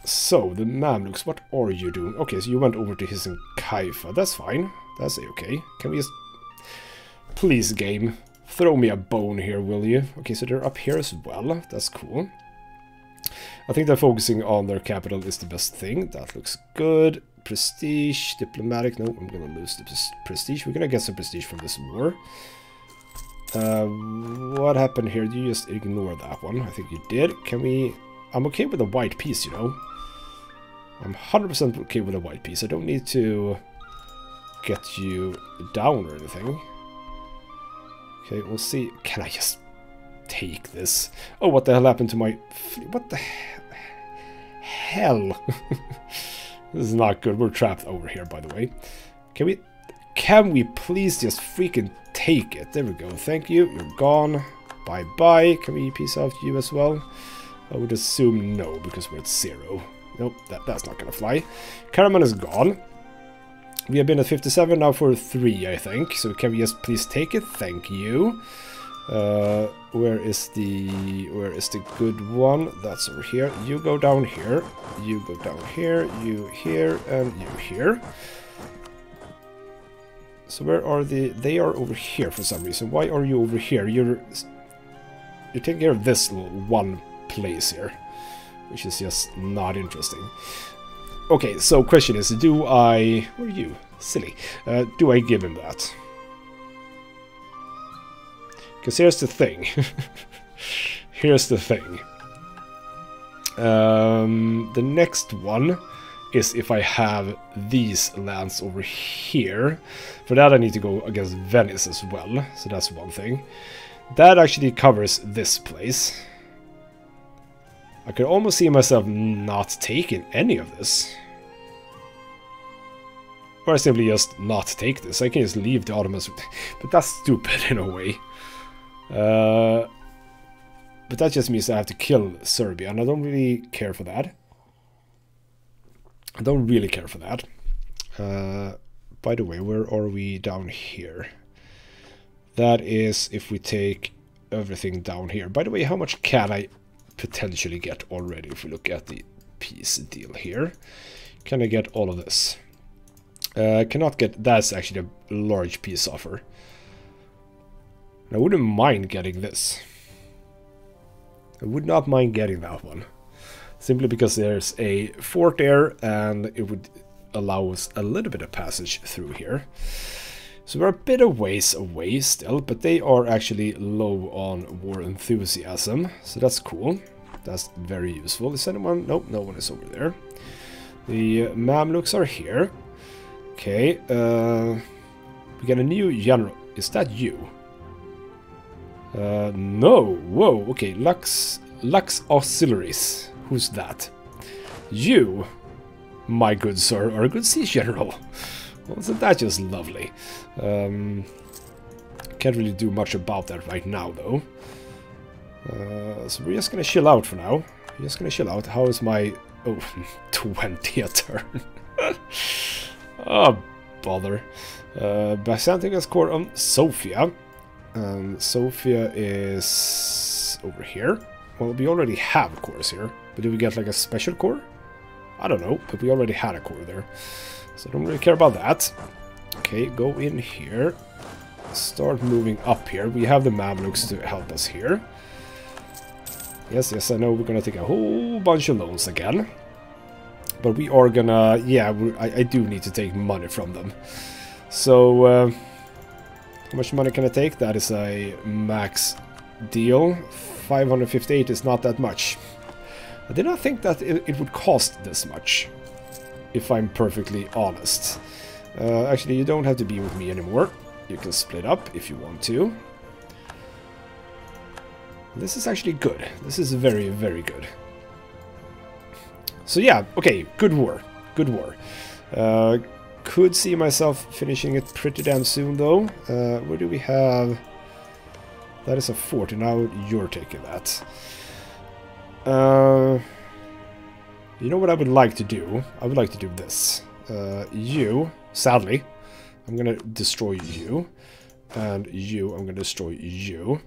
So, the Mamluks, what are you doing? Okay, so you went over to his in Kaifa. That's fine. That's okay. Can we just... Please, game. Throw me a bone here, will you? Okay, so they're up here as well. That's cool. I think they're focusing on their capital is the best thing. That looks good. Prestige, diplomatic. No, I'm gonna lose the prestige. We're gonna get some prestige from this war. What happened here? Did you just ignore that one? I think you did. Can we... I'm okay with a white piece, you know. I'm 100% okay with a white piece. I don't need to get you down or anything. Okay, we'll see. Can I just take this? Oh, what the hell happened to my... What the hell? This is not good. We're trapped over here, by the way. Can we please just freaking take it? There we go. Thank you. You're gone. Bye-bye. Can we peace out you as well? I would assume no, because we're at 0. Nope, that's not gonna fly. Karaman is gone. We have been at 57 now for 3, I think. So can we just please take it? Thank you. Where is the good one? That's over here. You go down here. You go down here. You here, and you here. So where are they are over here for some reason. Why are you over here? You're taking care of this little one place here, which is just not interesting. Okay, so question is, do I... Where are you? Silly. Do I give him that? Because here's the thing. Here's the thing. The next one is if I have these lands over here. For that I need to go against Venice as well. So that's one thing. That actually covers this place. I could almost see myself not taking any of this. Or I simply just not take this. I can just leave the Ottomans. But that's stupid in a way. But that just means I have to kill Serbia. And I don't really care for that. I don't really care for that. By the way, where are we down here? That is if we take everything down here. By the way, how much can I potentially get already if we look at the peace deal here? Can I get all of this? Cannot get... That's actually a large peace offer. I wouldn't mind getting this. I would not mind getting that one. Simply because there's a fort there and it would allow us a little bit of passage through here. So we're a bit of ways away still, but they are actually low on war enthusiasm. So that's cool. That's very useful. Is anyone? Nope, no one is over there. The Mamluks are here. Okay, we got a new general. Is that you? No. Whoa, okay. Lux Auxiliaries. Who's that? You, my good sir, are a good siege general. Well, isn't that just lovely? Can't really do much about that right now, though. So we're just gonna chill out for now. We're just gonna chill out. How is my... Oh, 20th turn. Oh, bother. Byzantium has core on Sofia. Sofia is over here. Well, we already have cores here. But do we get like a special core? I don't know, but we already had a core there. So I don't really care about that. Okay, go in here. Start moving up here. We have the Mamluks to help us here. Yes, I know we're gonna take a whole bunch of loans again. But we are gonna... Yeah, I do need to take money from them. So, how much money can I take? That is a max deal. 558 is not that much. I did not think that it would cost this much, if I'm perfectly honest. Actually, you don't have to be with me anymore. You can split up if you want to. This is actually good. This is very, very good. So yeah, okay, good war. Good war. Could see myself finishing it pretty damn soon, though. Where do we have... That is a 40. Now you're taking that. You know what I would like to do? I would like to do this. You, sadly, I'm gonna destroy you. And you, I'm gonna destroy you.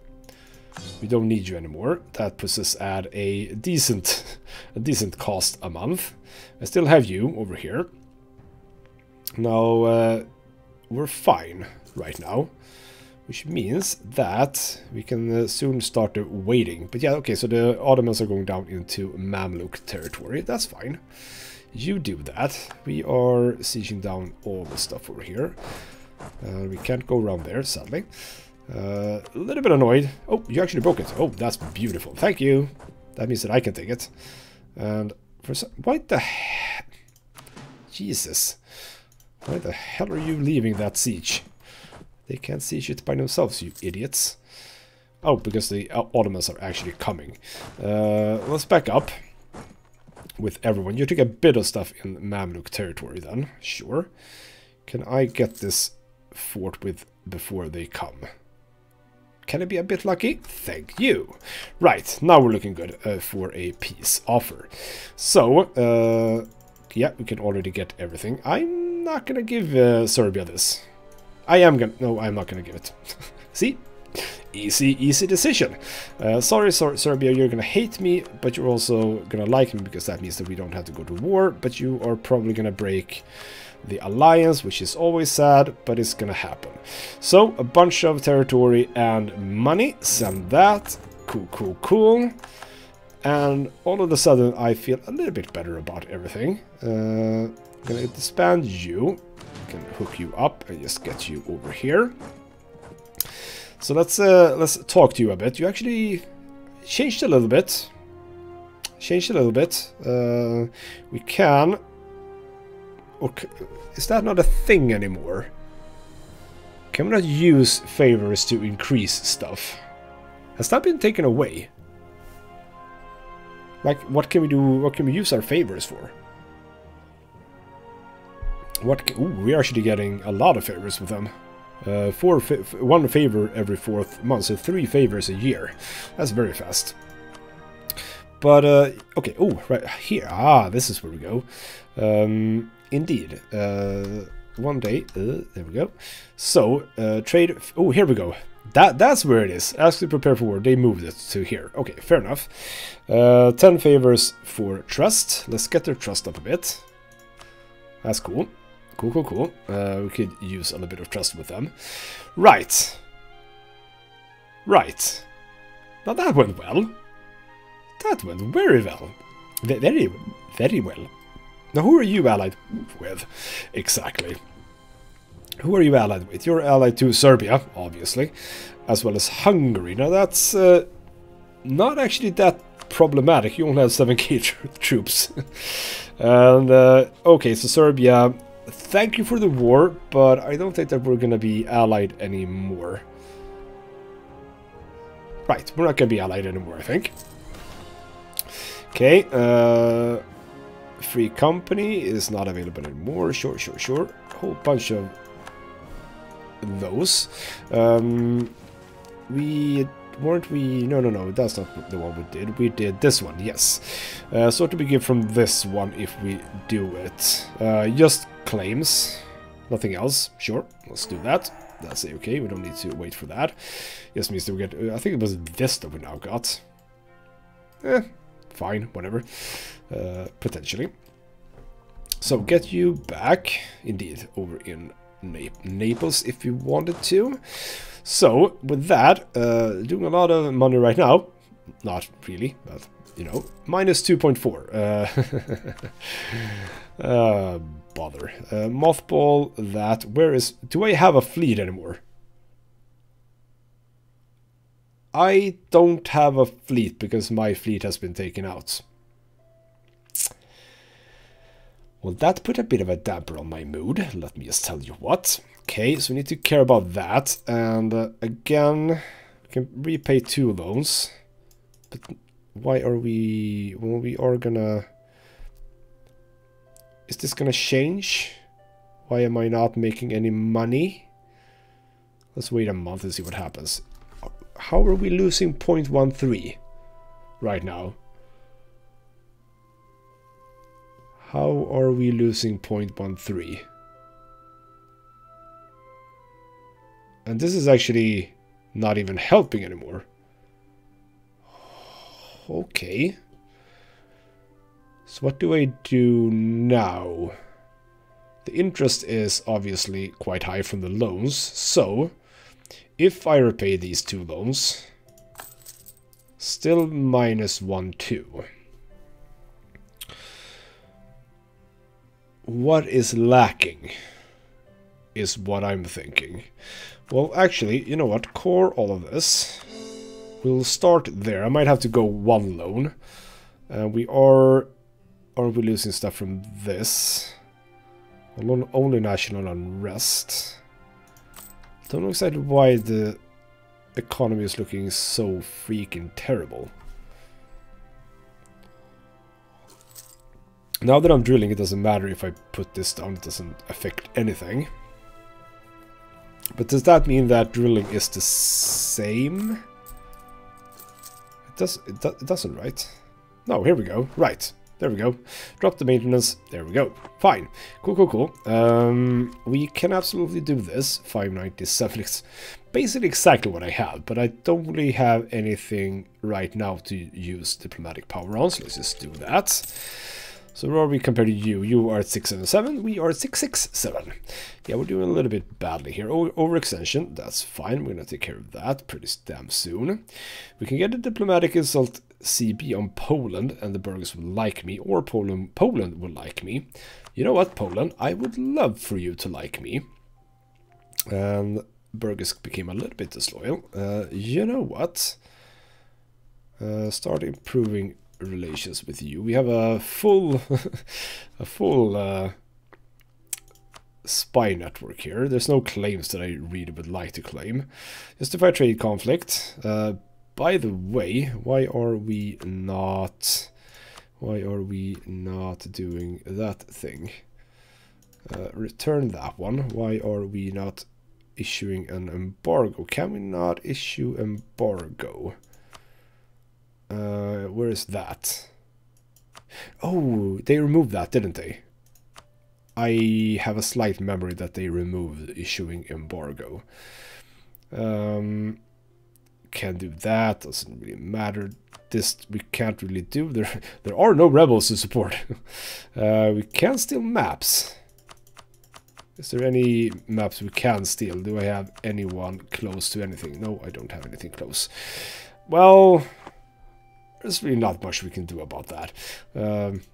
We don't need you anymore. That puts us at a decent cost a month. I still have you over here. Now, we're fine right now. Which means that we can soon start waiting. But yeah, okay, so the Ottomans are going down into MacLeod territory. That's fine. You do that. We are sieging down all the stuff over here. We can't go around there, sadly. A little bit annoyed. Oh, you actually broke it. Oh, that's beautiful. Thank you. That means that I can take it. And for some... What the hell? Jesus. Why the hell are you leaving that siege? They can't siege it by themselves, you idiots. Oh, because the Ottomans are actually coming. Let's back up with everyone. You took a bit of stuff in MacLeod territory then. Sure. Can I get this fort with before they come? Can I be a bit lucky? Thank you. Right, now we're looking good for a peace offer. So, yeah, we can already get everything. I'm not gonna give Serbia this. I am gonna... No, I'm not gonna give it. See? Easy decision. Sorry, Serbia, you're gonna hate me, but you're also gonna like me, because that means that we don't have to go to war, but you are probably gonna break the alliance, which is always sad, but it's gonna happen. So, a bunch of territory and money. Send that. Cool. And all of a sudden, I feel a little bit better about everything. I'm gonna disband you. Can hook you up and just get you over here. So let's talk to you a bit. You actually changed a little bit. We can... Or is that not a thing anymore? Can we not use favors to increase stuff? Has that been taken away? Like, what can we do? What can we use our favors for? Ooh, we're actually getting a lot of favors with them. One favor every 4th month, so 3 favors a year. That's very fast. But, okay, oh, right here. Ah, this is where we go. Indeed. One day, there we go. So, trade... Oh, here we go. That's where it is. Ask to prepare for war. They moved it to here. Okay, fair enough. 10 favors for trust. Let's get their trust up a bit. That's cool. Cool. We could use a little bit of trust with them. Right. Now that went well. That went very well. Very well. Now who are you allied with? Exactly. Who are you allied with? You're allied to Serbia, obviously. As well as Hungary. Now that's not actually that problematic. You only have 7k troops. And, okay, so Serbia... Thank you for the war, but I don't think that we're gonna be allied anymore. Right, we're not gonna be allied anymore, I think. Okay, free company is not available anymore. Sure. Whole bunch of those. Weren't we... No, that's not the one we did. We did this one, yes. So what do we get from this one if we do it? Just claims. Nothing else. Sure, let's do that. That's okay, we don't need to wait for that. Just means that we get... I think it was this that we now got. Fine, whatever. Potentially. So get you back, indeed, over in Naples if you wanted to. So, with that, doing a lot of money right now. Not really, but, you know, minus 2.4. Bother. Mothball that. Where is... Do I have a fleet anymore? I don't have a fleet because my fleet has been taken out. Well, that put a bit of a damper on my mood. Let me just tell you what. Okay, so we need to care about that. And again, we can repay 2 loans. But why are we... Well, we are gonna... Is this gonna change? Why am I not making any money? Let's wait a month and see what happens. How are we losing 0.13 right now? How are we losing 0.13? And this is actually not even helping anymore. Okay. So what do I do now? The interest is obviously quite high from the loans. So if I repay these 2 loans, still minus 1.2. What is lacking is what I'm thinking. Well, actually, you know what? Core all of this. We'll start there. I might have to go 1 loan. We are we losing stuff from this? Only national unrest. Don't know exactly why the economy is looking so freaking terrible. Now that I'm drilling, it doesn't matter if I put this down, it doesn't affect anything. But does that mean that drilling is the same? It doesn't, right? No, here we go. Right. There we go. Drop the maintenance. There we go. Fine. Cool. We can absolutely do this. 597. It's basically exactly what I have, but I don't really have anything right now to use diplomatic power on, so let's just do that. So where are we compared to you? You are at 677, we are at 667. Yeah, we're doing a little bit badly here. Overextension, that's fine. We're going to take care of that pretty damn soon. We can get a diplomatic insult CB on Poland, and the burghers will like me, or Poland will like me. You know what, Poland? I would love for you to like me. And burghers became a little bit disloyal. You know what? Start improving relations with you. We have a full spy network here. There's no claims that I really would like to claim. Justify trade conflict. By the way, why are we not doing that thing? Return that one. Why are we not issuing an embargo? Can we not issue embargo? Where is that? Oh, they removed that, didn't they? I have a slight memory that they removed issuing embargo. Can't do that, doesn't really matter. This we can't really do. There are no rebels to support. We can steal maps. Is there any maps we can steal? Do I have anyone close to anything? No, I don't have anything close. Well, there's really not much we can do about that.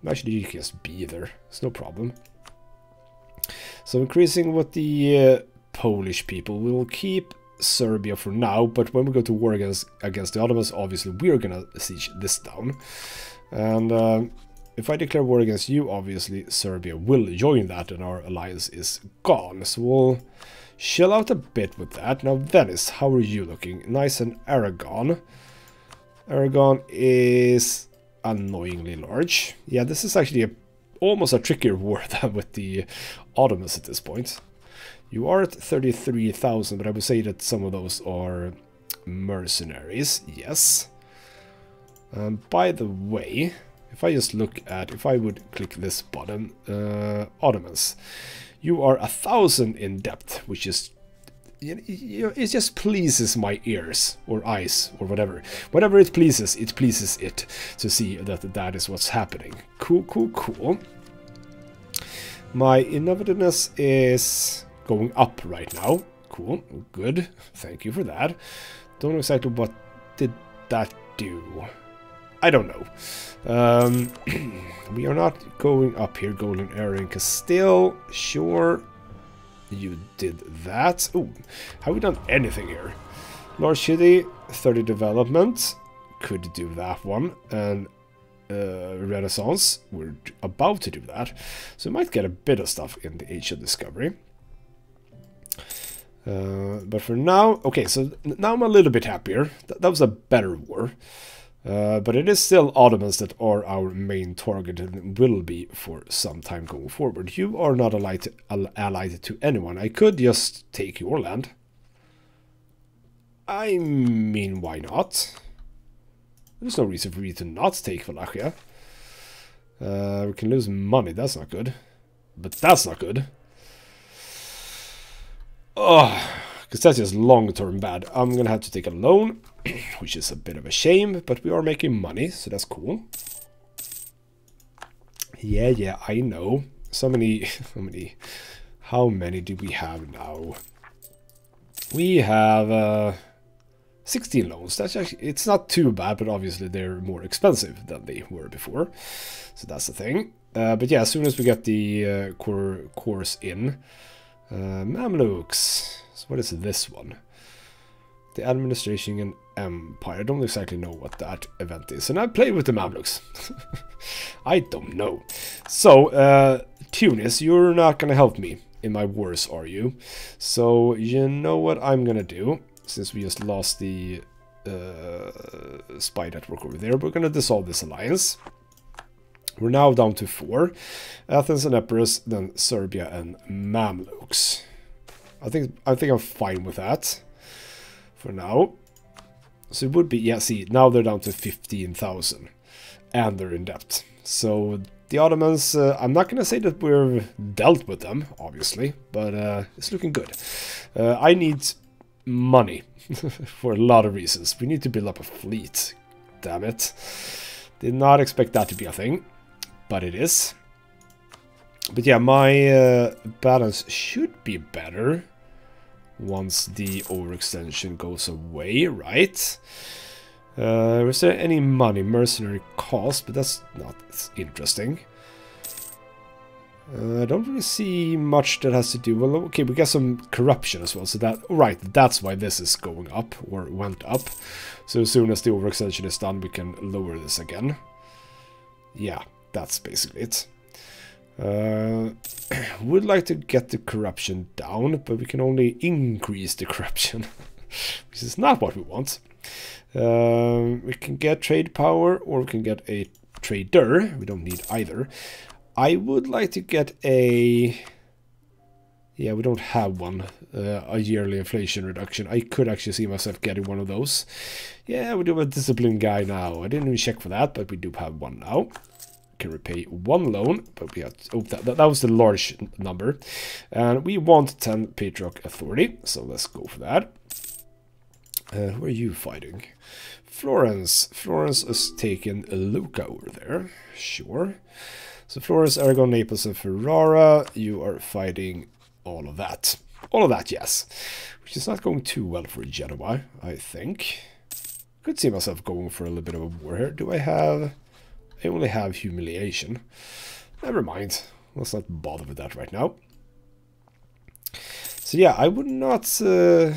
Actually, you can just be there. It's no problem. So increasing with the Polish people. We will keep Serbia for now, but when we go to war against the Ottomans, obviously we're gonna siege this down. And if I declare war against you, obviously Serbia will join that and our alliance is gone. So we'll chill out a bit with that. Now Venice, how are you looking? Nice. And Aragon. Aragon is annoyingly large. Yeah, this is actually almost a trickier war than with the Ottomans at this point. You are at 33,000, but I would say that some of those are mercenaries. Yes. By the way, if I just look at, if I would click this button, Ottomans, you are 1,000 in depth, which is, you know, it just pleases my ears or eyes or whatever. Whatever it pleases it to see that that is what's happening. Cool. My innovativeness is going up right now. Cool, good. Thank you for that. Don't know exactly what did that do. I don't know. We are not going up here. Golden Era in Castile. Sure. You did that. Oh, have we done anything here? Large city, 30 development. Could do that one. And Renaissance. We're about to do that. So we might get a bit of stuff in the Age of Discovery. But for now, okay, so now I'm a little bit happier. That was a better war. But it is still Ottomans that are our main target and will be for some time going forward. You are not allied to anyone. I could just take your land. I mean, why not? There's no reason for me to not take Wallachia. We can lose money, that's not good. But that's not good. Oh, because that's just long-term bad. I'm gonna have to take a loan, which is a bit of a shame, but we are making money, so that's cool. Yeah, I know. So many, how many do we have now? We have 16 loans. That's actually, it's not too bad, but obviously they're more expensive than they were before. So that's the thing. But yeah, as soon as we get the course in, Mamluks. So what is this one? The Administration and Empire. I don't exactly know what that event is. And I played with the Mamluks. I don't know. So, Tunis, you're not going to help me in my wars, are you? So, you know what I'm going to do? Since we just lost the spy network over there, we're going to dissolve this alliance. We're now down to 4. Athens and Epirus, then Serbia and Mamluks. I think I'm fine with that for now. So it would be, yeah, see, now they're down to 15,000 and they're in debt. So the Ottomans, I'm not going to say that we've dealt with them, obviously, but it's looking good. I need money for a lot of reasons. We need to build up a fleet, damn it. Did not expect that to be a thing, but it is. But yeah, my balance should be better once the overextension goes away, right? Is there any money? Mercenary cost, but that's not interesting. I don't really see much that has to do... Well, okay, we got some corruption as well, so that... Right, that's why this is going up, or went up. So as soon as the overextension is done, we can lower this again. Yeah, that's basically it. Would like to get the corruption down, but we can only increase the corruption, which is not what we want. We can get trade power, or we can get a trader. We don't need either. I would like to get a... Yeah, we don't have one. A yearly inflation reduction. I could actually see myself getting one of those. Yeah, we do have a disciplined guy now. I didn't even check for that, but we do have one now. Can repay 1 loan, but we have to, oh, that was the large number, and we want 10 Patriarch authority, so let's go for that. Who are you fighting? Florence is taking Lucca over there, sure. So Florence, Aragon, Naples, and Ferrara, you are fighting all of that, yes, which is not going too well for Genoa, I think. Could see myself going for a little bit of a war here. Do I have... I only have humiliation. Never mind. Let's not bother with that right now. So yeah, I would not say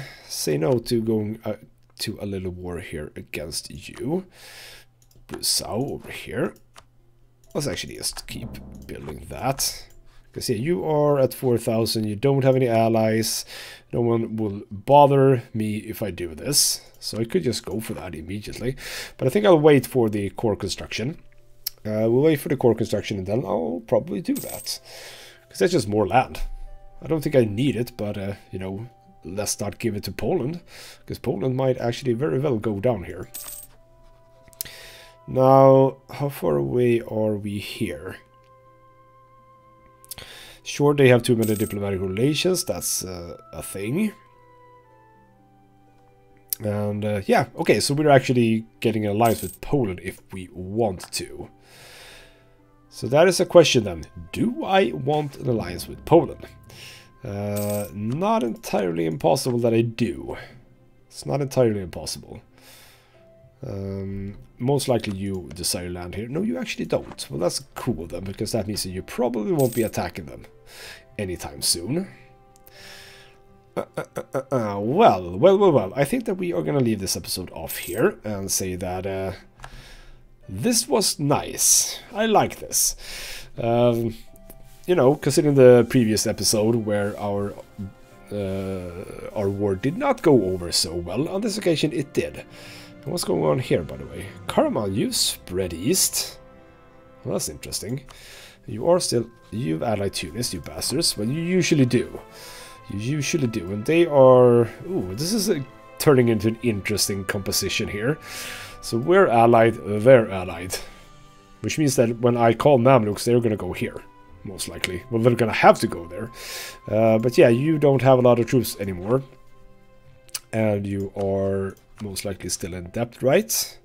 no to going to a little war here against you. Busau over here. Let's actually just keep building that. Because yeah, you are at 4,000. You don't have any allies. No one will bother me if I do this. So I could just go for that immediately. But I think I'll wait for the core construction. We'll wait for the core construction and then I'll probably do that. Because that's just more land. I don't think I need it, but, you know, let's not give it to Poland. Because Poland might actually very well go down here. Now, how far away are we here? Sure, they have too many diplomatic relations. That's a thing. And, yeah, okay, so we're actually getting an alliance with Poland if we want to. So that is a question then. Do I want an alliance with Poland? Not entirely impossible that I do. It's not entirely impossible. Most likely you desire land here. No, you actually don't. Well, that's cool then, because that means that you probably won't be attacking them anytime soon. Well. I think that we are going to leave this episode off here and say that this was nice. I like this. You know, considering the previous episode where our war did not go over so well, on this occasion it did. And what's going on here, by the way? Karaman, you spread east. Well, that's interesting. You've allied Tunis, you bastards. Well, you usually do. And they are... Ooh, this is a turning into an interesting composition here. So we're allied, they're allied. Which means that when I call Mamluks, they're going to go here, most likely. Well, they're going to have to go there. But yeah, you don't have a lot of troops anymore. And you are most likely still in debt, right?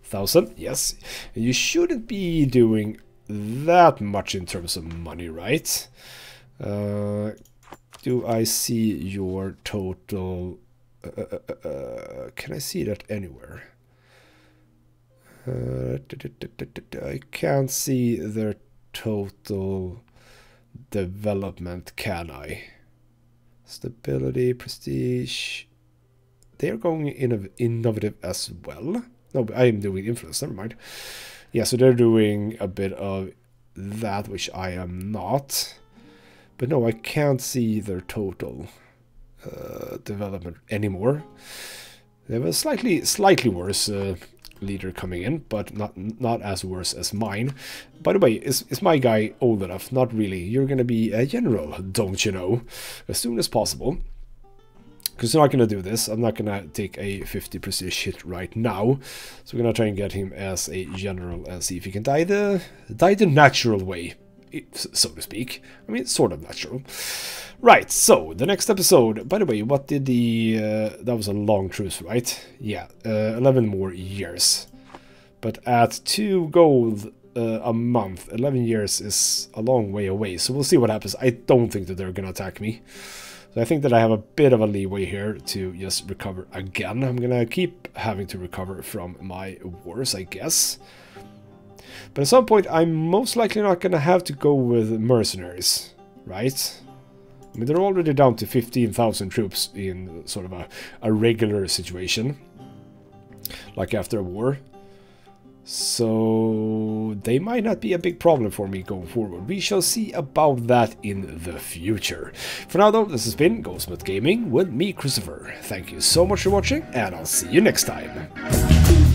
1,000, yes. And you shouldn't be doing that much in terms of money, right? Do I see your total... can I see that anywhere? I can't see their total development, can I? Stability, prestige. They're going innovative as well. No, but I am doing influence, never mind. Yeah, so they're doing a bit of that, which I am not. But no, I can't see their total development anymore. They have a slightly worse leader coming in, but not as worse as mine. By the way, is my guy old enough? Not really. You're gonna be a general, don't you know? As soon as possible. Because I'm not gonna do this. I'm not gonna take a 50 prestige hit right now. So we're gonna try and get him as a general and see if he can die the natural way, so to speak. I mean, sort of natural. Right, so the next episode, by the way, what did the... that was a long truce, right? Yeah, 11 more years. But at 2 gold a month, 11 years is a long way away. So we'll see what happens. I don't think that they're going to attack me. So I think that I have a bit of a leeway here to just recover again. I'm going to keep having to recover from my wars, I guess. But at some point, I'm most likely not going to have to go with mercenaries, right? I mean, they're already down to 15,000 troops in sort of a regular situation, like after a war. So they might not be a big problem for me going forward. We shall see about that in the future. For now though, this has been Goldsmith Gaming with me, Christopher. Thank you so much for watching, and I'll see you next time.